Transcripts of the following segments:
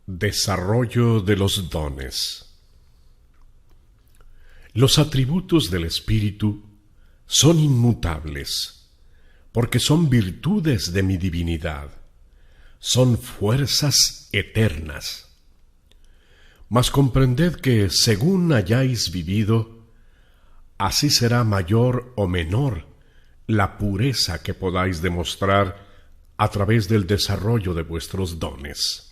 Desarrollo de los dones. Los atributos del Espíritu son inmutables, porque son virtudes de mi divinidad, son fuerzas eternas. Mas comprended que, según hayáis vivido, así será mayor o menor la pureza que podáis demostrar a través del desarrollo de vuestros dones.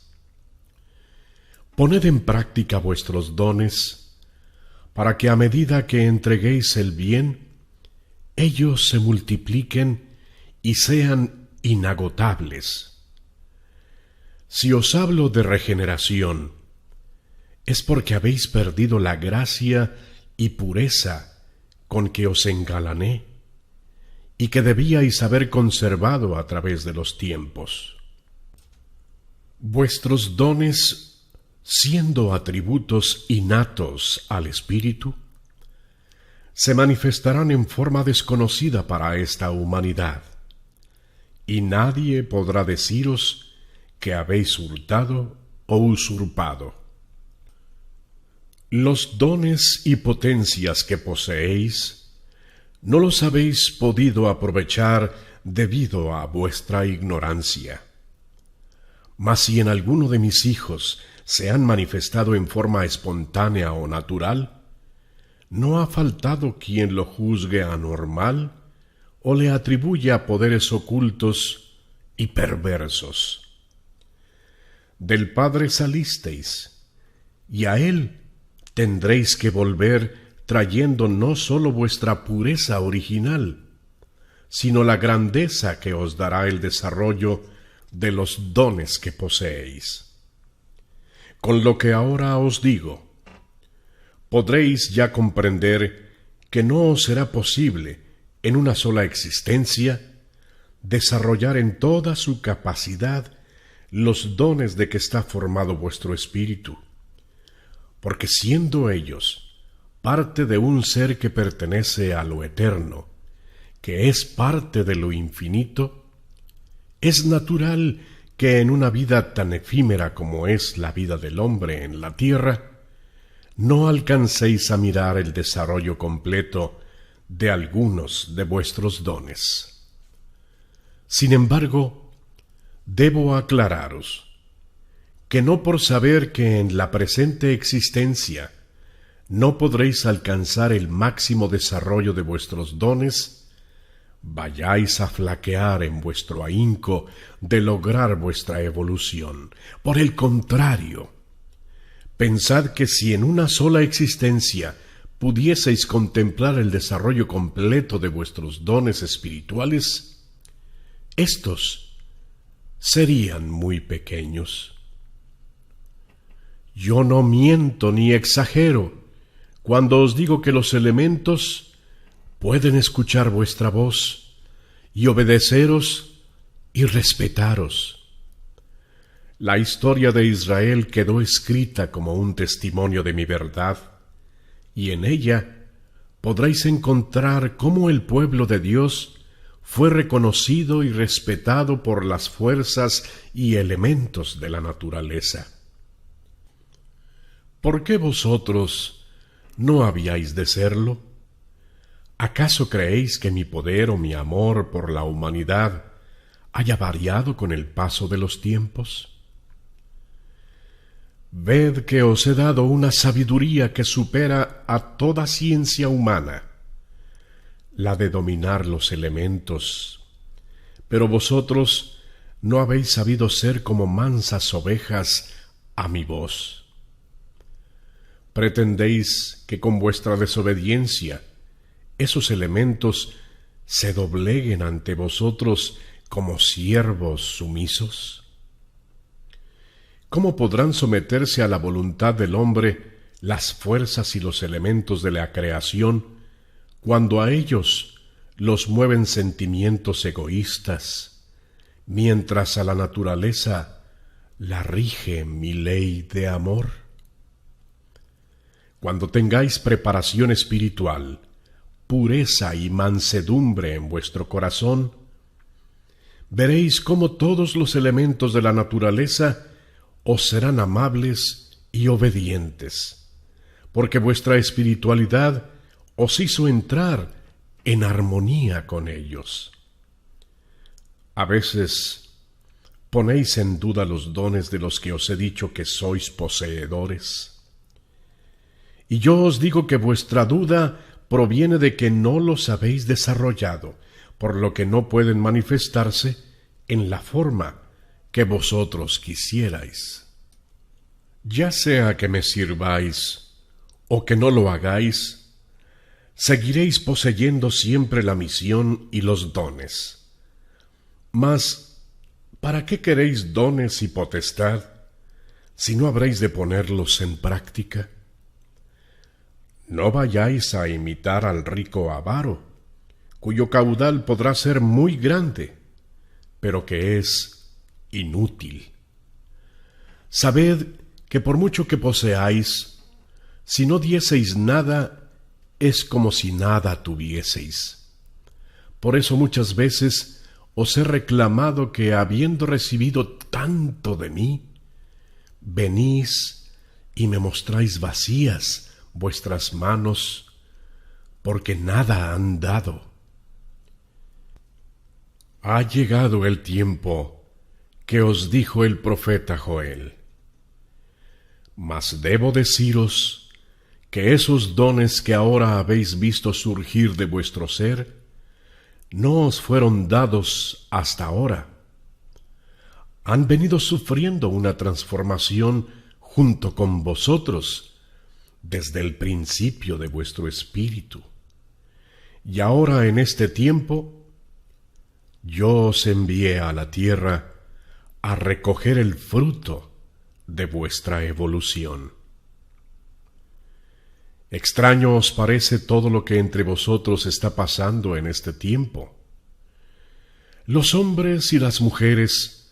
Poned en práctica vuestros dones, para que a medida que entreguéis el bien, ellos se multipliquen y sean inagotables. Si os hablo de regeneración, es porque habéis perdido la gracia y pureza con que os engalané, y que debíais haber conservado a través de los tiempos. Vuestros dones, siendo atributos innatos al Espíritu, se manifestarán en forma desconocida para esta humanidad, y nadie podrá deciros que habéis hurtado o usurpado. Los dones y potencias que poseéis no los habéis podido aprovechar debido a vuestra ignorancia. Mas si en alguno de mis hijos se han manifestado en forma espontánea o natural, no ha faltado quien lo juzgue anormal o le atribuya poderes ocultos y perversos. Del Padre salisteis, y a Él tendréis que volver trayendo no sólo vuestra pureza original, sino la grandeza que os dará el desarrollo de los dones que poseéis. Con lo que ahora os digo, podréis ya comprender que no os será posible, en una sola existencia, desarrollar en toda su capacidad los dones de que está formado vuestro espíritu, porque siendo ellos parte de un ser que pertenece a lo eterno, que es parte de lo infinito, es natural que en una vida tan efímera como es la vida del hombre en la tierra, no alcancéis a mirar el desarrollo completo de algunos de vuestros dones. Sin embargo, debo aclararos que no por saber que en la presente existencia no podréis alcanzar el máximo desarrollo de vuestros dones, vayáis a flaquear en vuestro ahínco de lograr vuestra evolución. Por el contrario, pensad que si en una sola existencia pudieseis contemplar el desarrollo completo de vuestros dones espirituales, éstos serían muy pequeños. Yo no miento ni exagero cuando os digo que los elementos pueden escuchar vuestra voz y obedeceros y respetaros. La historia de Israel quedó escrita como un testimonio de mi verdad, y en ella podréis encontrar cómo el pueblo de Dios fue reconocido y respetado por las fuerzas y elementos de la naturaleza. ¿Por qué vosotros no habíais de serlo? ¿Acaso creéis que mi poder o mi amor por la humanidad haya variado con el paso de los tiempos? Ved que os he dado una sabiduría que supera a toda ciencia humana, la de dominar los elementos, pero vosotros no habéis sabido ser como mansas ovejas a mi voz. ¿Pretendéis que con vuestra desobediencia esos elementos se dobleguen ante vosotros como siervos sumisos? ¿Cómo podrán someterse a la voluntad del hombre las fuerzas y los elementos de la creación cuando a ellos los mueven sentimientos egoístas, mientras a la naturaleza la rige mi ley de amor? Cuando tengáis preparación espiritual, pureza y mansedumbre en vuestro corazón, veréis cómo todos los elementos de la naturaleza os serán amables y obedientes, porque vuestra espiritualidad os hizo entrar en armonía con ellos. A veces ponéis en duda los dones de los que os he dicho que sois poseedores. Y yo os digo que vuestra duda proviene de que no los habéis desarrollado, por lo que no pueden manifestarse en la forma que vosotros quisierais. Ya sea que me sirváis o que no lo hagáis, seguiréis poseyendo siempre la misión y los dones. Mas, ¿para qué queréis dones y potestad si no habréis de ponerlos en práctica? No vayáis a imitar al rico avaro, cuyo caudal podrá ser muy grande, pero que es inútil. Sabed que por mucho que poseáis, si no dieseis nada, es como si nada tuvieseis. Por eso muchas veces os he reclamado que, habiendo recibido tanto de mí, venís y me mostráis vacías vuestras manos, porque nada han dado. Ha llegado el tiempo que os dijo el profeta Joel. Mas debo deciros que esos dones que ahora habéis visto surgir de vuestro ser, no os fueron dados hasta ahora. Han venido sufriendo una transformación junto con vosotros desde el principio de vuestro espíritu. Y ahora en este tiempo, yo os envié a la tierra a recoger el fruto de vuestra evolución. Extraño os parece todo lo que entre vosotros está pasando en este tiempo. Los hombres y las mujeres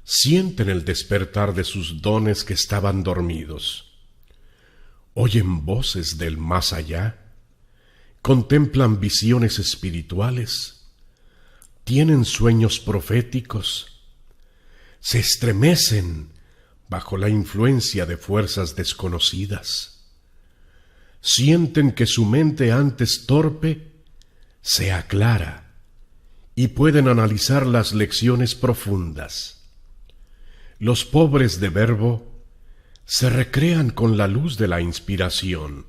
sienten el despertar de sus dones que estaban dormidos. Oyen voces del más allá, contemplan visiones espirituales, tienen sueños proféticos, se estremecen bajo la influencia de fuerzas desconocidas. Sienten que su mente antes torpe se aclara y pueden analizar las lecciones profundas. Los pobres de verbo se recrean con la luz de la inspiración.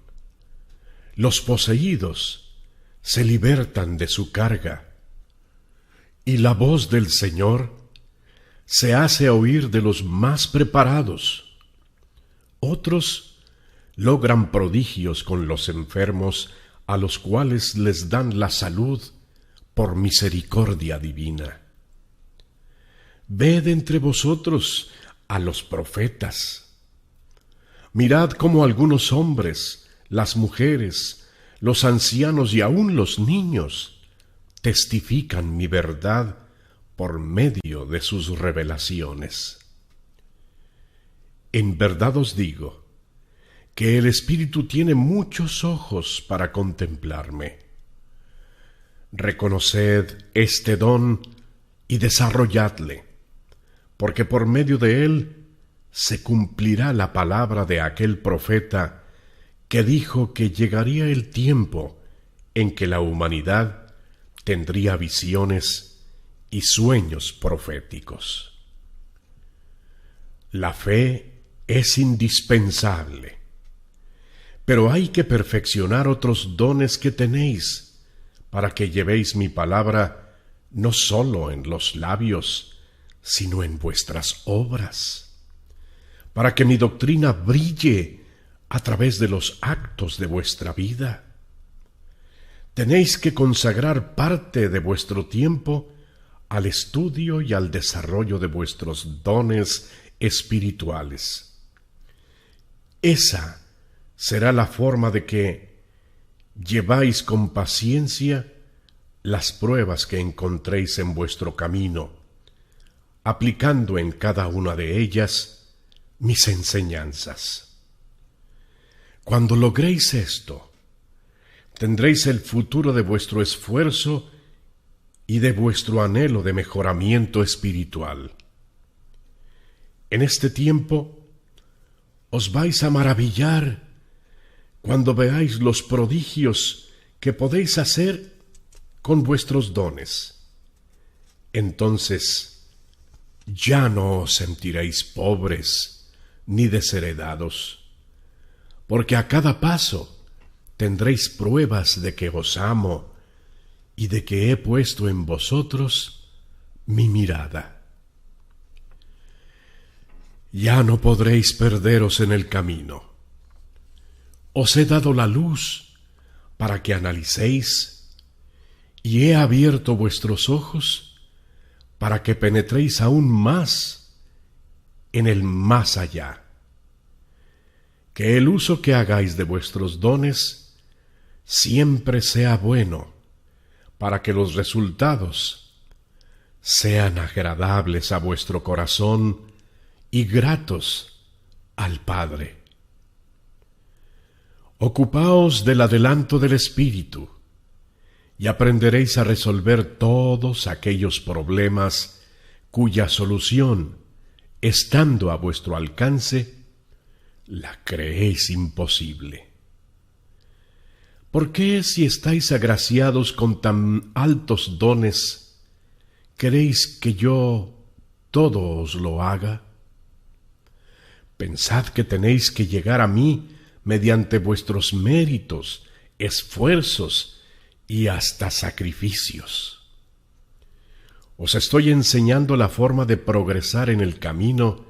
Los poseídos se libertan de su carga, y la voz del Señor se hace oír de los más preparados. Otros logran prodigios con los enfermos, a los cuales les dan la salud por misericordia divina. Ved entre vosotros a los profetas. Mirad cómo algunos hombres, las mujeres, los ancianos y aun los niños testifican mi verdad por medio de sus revelaciones. En verdad os digo que el Espíritu tiene muchos ojos para contemplarme. Reconoced este don y desarrolladle, porque por medio de él se cumplirá la palabra de aquel profeta que dijo que llegaría el tiempo en que la humanidad tendría visiones y sueños proféticos. La fe es indispensable, pero hay que perfeccionar otros dones que tenéis, para que llevéis mi palabra no sólo en los labios, sino en vuestras obras, para que mi doctrina brille a través de los actos de vuestra vida. Tenéis que consagrar parte de vuestro tiempo al estudio y al desarrollo de vuestros dones espirituales. Esa será la forma de que lleváis con paciencia las pruebas que encontréis en vuestro camino, aplicando en cada una de ellas mis enseñanzas. Cuando logréis esto, tendréis el futuro de vuestro esfuerzo y de vuestro anhelo de mejoramiento espiritual. En este tiempo os vais a maravillar cuando veáis los prodigios que podéis hacer con vuestros dones. Entonces ya no os sentiréis pobres ni desheredados, porque a cada paso tendréis pruebas de que os amo y de que he puesto en vosotros mi mirada. Ya no podréis perderos en el camino. Os he dado la luz para que analicéis, y he abierto vuestros ojos para que penetréis aún más en el más allá. Que el uso que hagáis de vuestros dones siempre sea bueno, para que los resultados sean agradables a vuestro corazón y gratos al Padre. Ocupaos del adelanto del Espíritu, y aprenderéis a resolver todos aquellos problemas cuya solución, estando a vuestro alcance, la creéis imposible. ¿Por qué, si estáis agraciados con tan altos dones, queréis que yo todo os lo haga? Pensad que tenéis que llegar a mí mediante vuestros méritos, esfuerzos y hasta sacrificios. Os estoy enseñando la forma de progresar en el camino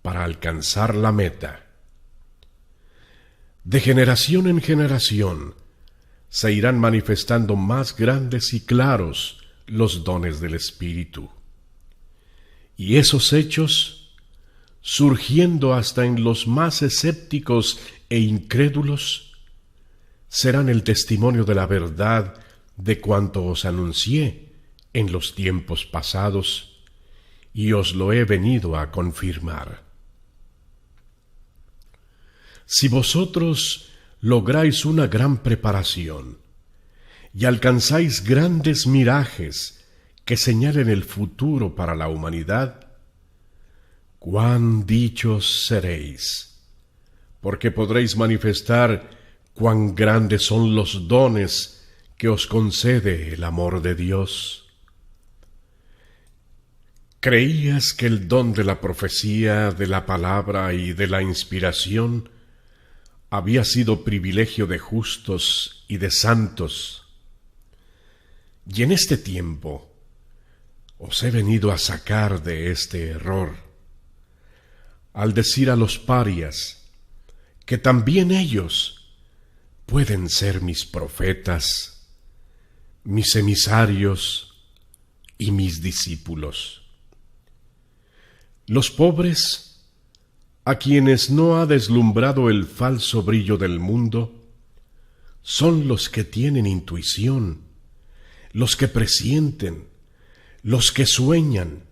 para alcanzar la meta. De generación en generación se irán manifestando más grandes y claros los dones del Espíritu. Y esos hechos, surgiendo hasta en los más escépticos e incrédulos, serán el testimonio de la verdad de cuanto os anuncié en los tiempos pasados, y os lo he venido a confirmar. Si vosotros lográis una gran preparación y alcanzáis grandes mirajes que señalen el futuro para la humanidad, cuán dichos seréis, porque podréis manifestar cuán grandes son los dones que os concede el amor de Dios. ¿Creías que el don de la profecía, de la palabra y de la inspiración había sido privilegio de justos y de santos? Y en este tiempo os he venido a sacar de este error, al decir a los parias que también ellos pueden ser mis profetas, mis emisarios y mis discípulos. Los pobres, a quienes no ha deslumbrado el falso brillo del mundo, son los que tienen intuición, los que presienten, los que sueñan,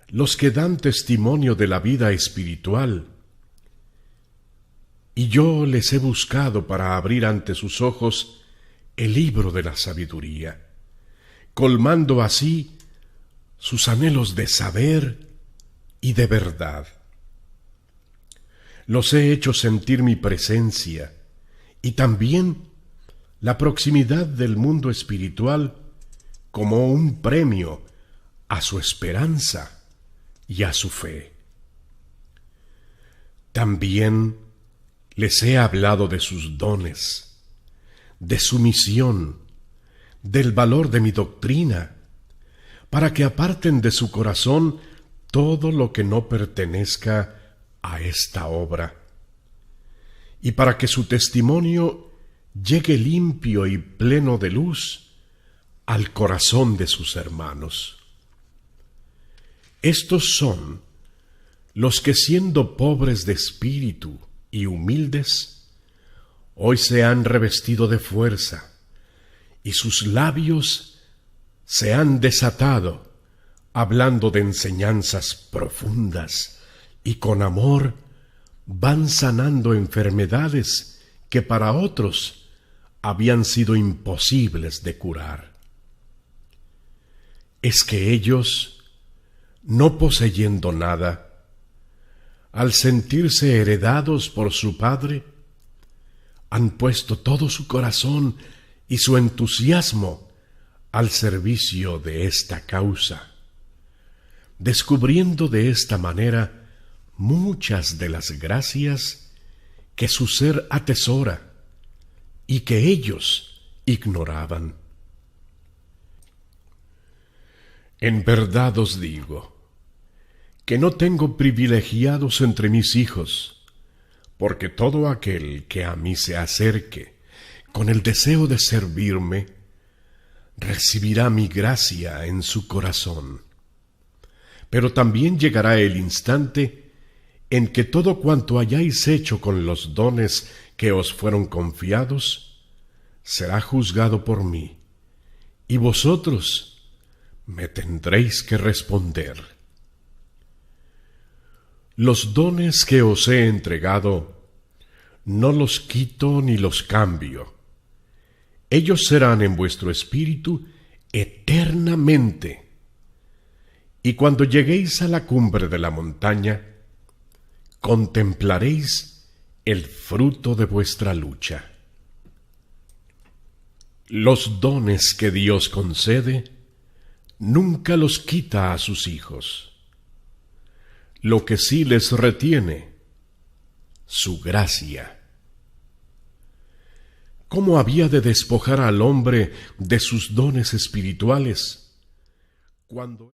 los que dan testimonio de la vida espiritual. Y yo les he buscado para abrir ante sus ojos el libro de la sabiduría, colmando así sus anhelos de saber y de verdad. Los he hecho sentir mi presencia y también la proximidad del mundo espiritual como un premio a su esperanza y a su fe. También les he hablado de sus dones, de su misión, del valor de mi doctrina, para que aparten de su corazón todo lo que no pertenezca a esta obra, y para que su testimonio llegue limpio y pleno de luz al corazón de sus hermanos. Estos son los que, siendo pobres de espíritu y humildes, hoy se han revestido de fuerza, y sus labios se han desatado, hablando de enseñanzas profundas, y con amor van sanando enfermedades que para otros habían sido imposibles de curar. Es que ellos, no poseyendo nada, al sentirse heredados por su Padre, han puesto todo su corazón y su entusiasmo al servicio de esta causa, descubriendo de esta manera muchas de las gracias que su ser atesora y que ellos ignoraban. En verdad os digo que no tengo privilegiados entre mis hijos, porque todo aquel que a mí se acerque con el deseo de servirme, recibirá mi gracia en su corazón. Pero también llegará el instante en que todo cuanto hayáis hecho con los dones que os fueron confiados, será juzgado por mí, y vosotros me tendréis que responder. Los dones que os he entregado, no los quito ni los cambio. Ellos serán en vuestro espíritu eternamente. Y cuando lleguéis a la cumbre de la montaña, contemplaréis el fruto de vuestra lucha. Los dones que Dios concede, nunca los quita a sus hijos. Lo que sí les retiene, su gracia. ¿Cómo había de despojar al hombre de sus dones espirituales cuando